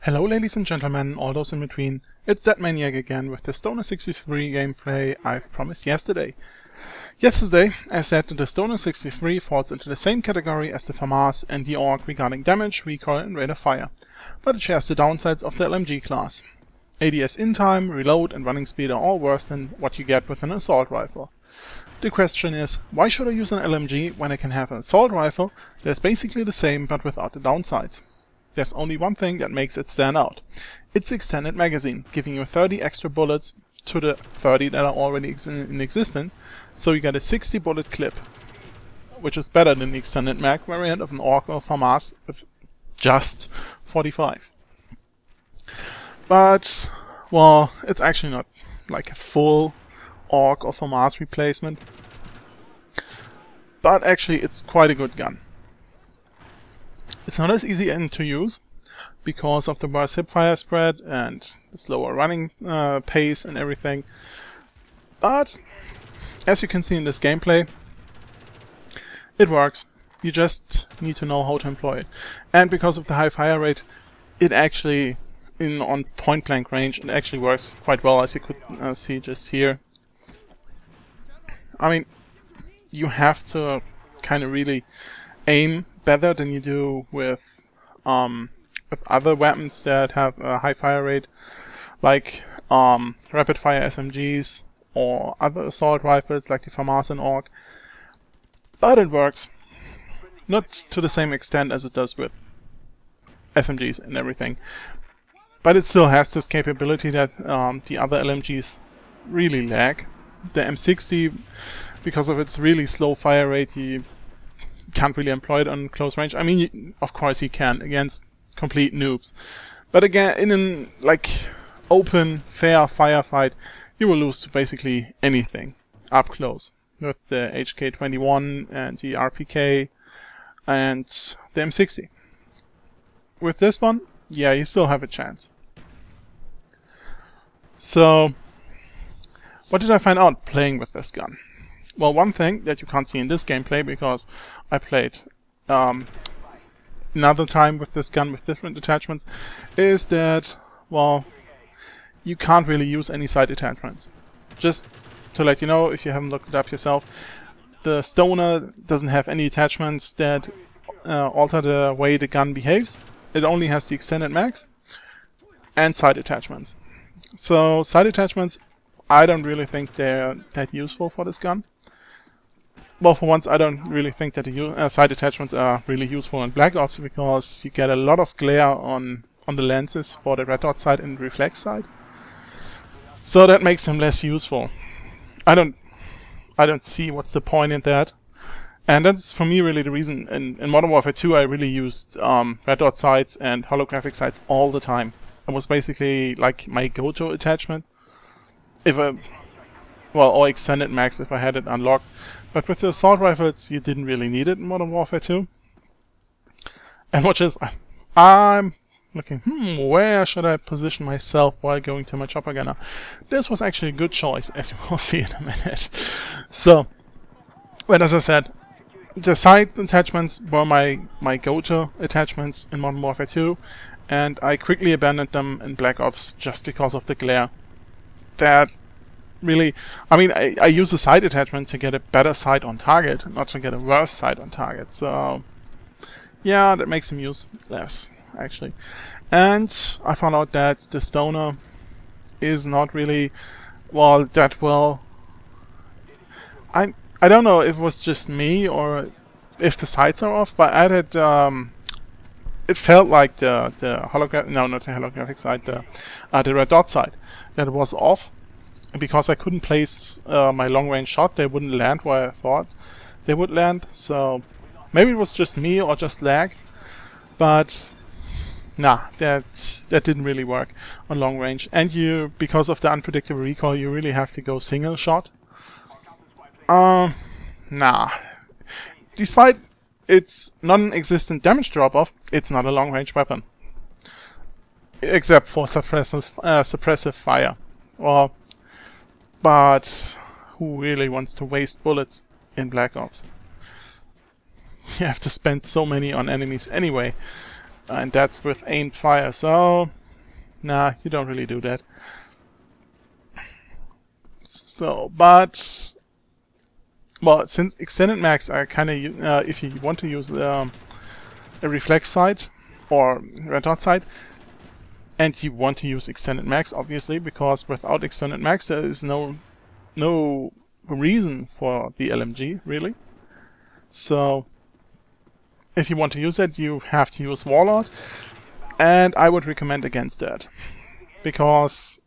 Hello ladies and gentlemen, all those in between, it's that maniac again with the Stoner 63 gameplay I've promised yesterday. Yesterday I said that the Stoner 63 falls into the same category as the Famas and the Orc regarding damage, recoil and rate of fire, but it shares the downsides of the LMG class. ADS in time, reload and running speed are all worse than what you get with an assault rifle. The question is, why should I use an LMG when I can have an assault rifle that's basically the same but without the downsides? There's only one thing that makes it stand out. It's extended magazine, giving you 30 extra bullets to the 30 that are already in existence, so you get a 60 bullet clip, which is better than the extended mag variant of an Orc or Famas with just 45. But, well, it's actually not like a full Orc or Famas replacement, but actually it's quite a good gun. It's not as easy to use because of the worse hipfire spread and the slower running pace and everything. But as you can see in this gameplay, it works. You just need to know how to employ it. And because of the high fire rate, it actually, on point blank range, it actually works quite well, as you could see just here. I mean, you have to kind of really aim better than you do with other weapons that have a high fire rate, like rapid fire SMGs or other assault rifles like the Famas and Orc. But it works. Not to the same extent as it does with SMGs and everything. But it still has this capability that the other LMGs really lack. The M60, because of its really slow fire rate, you can't really employ it on close range. I mean, of course you can against complete noobs, but again, in an open, fair firefight, you will lose to basically anything up close with the HK21 and the RPK and the M60. With this one, yeah, you still have a chance. So, what did I find out playing with this gun? Well, one thing that you can't see in this gameplay, because I played another time with this gun with different attachments, is that, well, you can't really use any side attachments. Just to let you know, if you haven't looked it up yourself, the Stoner doesn't have any attachments that alter the way the gun behaves. It only has the extended mags and side attachments. So, side attachments, I don't really think they're that useful for this gun. Well, for once, I don't really think that the side attachments are really useful in Black Ops, because you get a lot of glare on the lenses for the red dot side and reflex side. So that makes them less useful. I don't see what's the point in that. And that's for me really the reason. In Modern Warfare 2, I really used red dot sights and holographic sights all the time. It was basically like my go-to attachment. Or extended mags if I had it unlocked. But with the assault rifles, you didn't really need it in Modern Warfare 2. And watch this, I'm looking, where should I position myself while going to my chopper gunner? This was actually a good choice, as you will see in a minute. So, well, as I said, the side attachments were my go-to attachments in Modern Warfare 2, and I quickly abandoned them in Black Ops just because of the glare. That really, I mean, I use a side attachment to get a better sight on target, not to get a worse sight on target. So, yeah, that makes them useless, actually. And I found out that the Stoner is not really, well, that well. I don't know if it was just me or if the sights are off, but I had it felt like the holographic, no, not the holographic side, the red dot side, that it was off. Because I couldn't place my long-range shot, they wouldn't land where I thought they would land. So maybe it was just me or just lag, but nah, that didn't really work on long range. And because of the unpredictable recoil, you really have to go single shot. Nah. Despite its non-existent damage drop-off, it's not a long-range weapon, except for suppressive fire. But who really wants to waste bullets in Black Ops? You have to spend so many on enemies anyway. and that's with aimed fire, so nah, you don't really do that. So, but well, since extended mags are kind of if you want to use a reflex sight or red dot sight, and you want to use extended mags, obviously, because without extended mags there is no reason for the LMG, really. So if you want to use it, you have to use Warlord, and I would recommend against that, because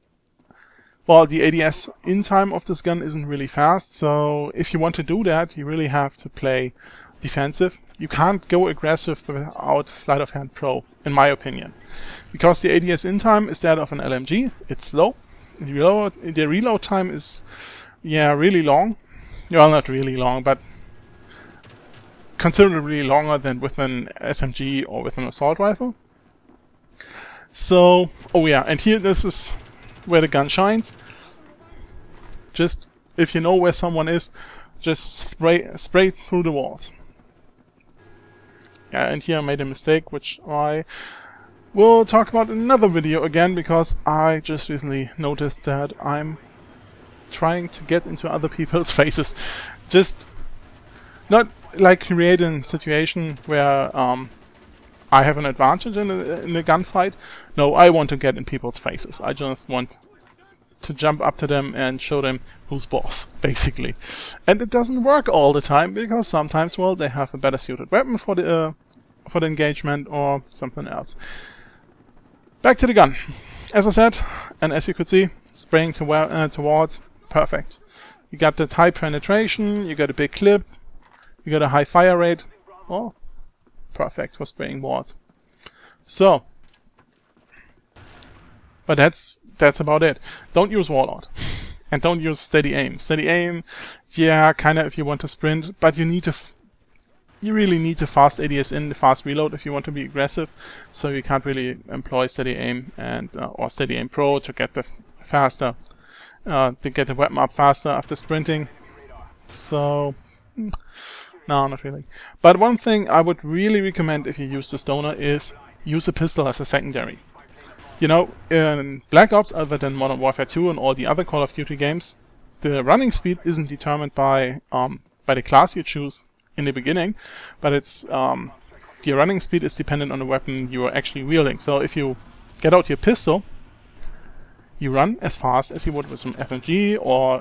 well, the ADS in time of this gun isn't really fast, so if you want to do that, you really have to play defensive. You can't go aggressive without Sleight of Hand Pro, in my opinion. Because the ADS in time is that of an LMG, it's slow. The reload time is, yeah, really long. Well, not really long, but considerably longer than with an SMG or with an assault rifle. So, oh yeah, and here this is where the gun shines. Just, if you know where someone is, just spray through the walls. Yeah, and here I made a mistake, which I will talk about in another video again, because I just recently noticed that I'm trying to get into other people's faces. Just not like create a situation where I have an advantage in a gunfight. No, I want to get in people's faces. I just want to jump up to them and show them who's boss, basically. And it doesn't work all the time, because sometimes, well, they have a better suited weapon for the engagement or something else. Back to the gun. As I said, and as you could see, spraying towards, perfect. You got that high penetration, you got a big clip, you got a high fire rate. Oh, perfect for spraying wards. So, but that's about it. Don't use Warlord. And don't use steady aim. Steady aim, yeah, kinda if you want to sprint, but you really need to fast ADS in, the fast reload if you want to be aggressive. So you can't really employ steady aim and or steady aim pro to get the faster, to get the weapon up faster after sprinting. So no, not really. But one thing I would really recommend if you use the stoner is use a pistol as a secondary. You know, in Black Ops, other than Modern Warfare 2 and all the other Call of Duty games, the running speed isn't determined by the class you choose in the beginning, but it's the running speed is dependent on the weapon you are actually wielding. So if you get out your pistol, you run as fast as you would with an FMG or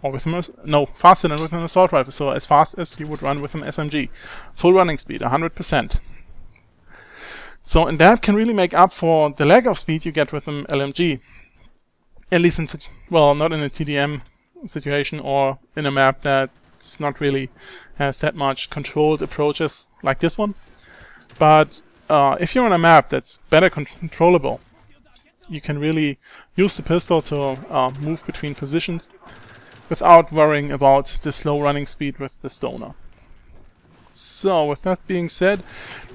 with an faster than with an assault rifle. So as fast as you would run with an SMG, full running speed, 100%. So, and that can really make up for the lack of speed you get with an LMG. At least in, well, not in a TDM situation or in a map that's not really has that much controlled approaches like this one. But if you're on a map that's better controllable, you can really use the pistol to move between positions without worrying about the slow running speed with the stoner. So, with that being said,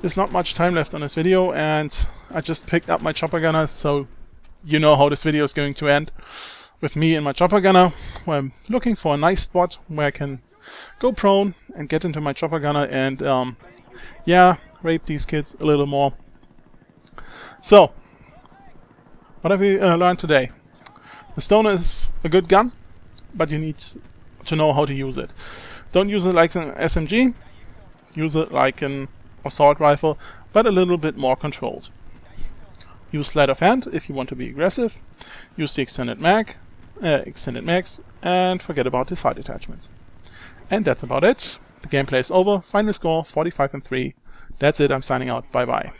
there's not much time left on this video, and I just picked up my chopper gunner, so you know how this video is going to end. With me and my chopper gunner, where I'm looking for a nice spot where I can go prone and get into my chopper gunner and, yeah, rape these kids a little more. So, what have we learned today? The stoner is a good gun, but you need to know how to use it. Don't use it like an SMG. Use it like an assault rifle, but a little bit more controlled. Use sleight of hand if you want to be aggressive. Use the extended mags, and forget about the side attachments. And that's about it. The gameplay is over. Final score 45-3. That's it. I'm signing out. Bye bye.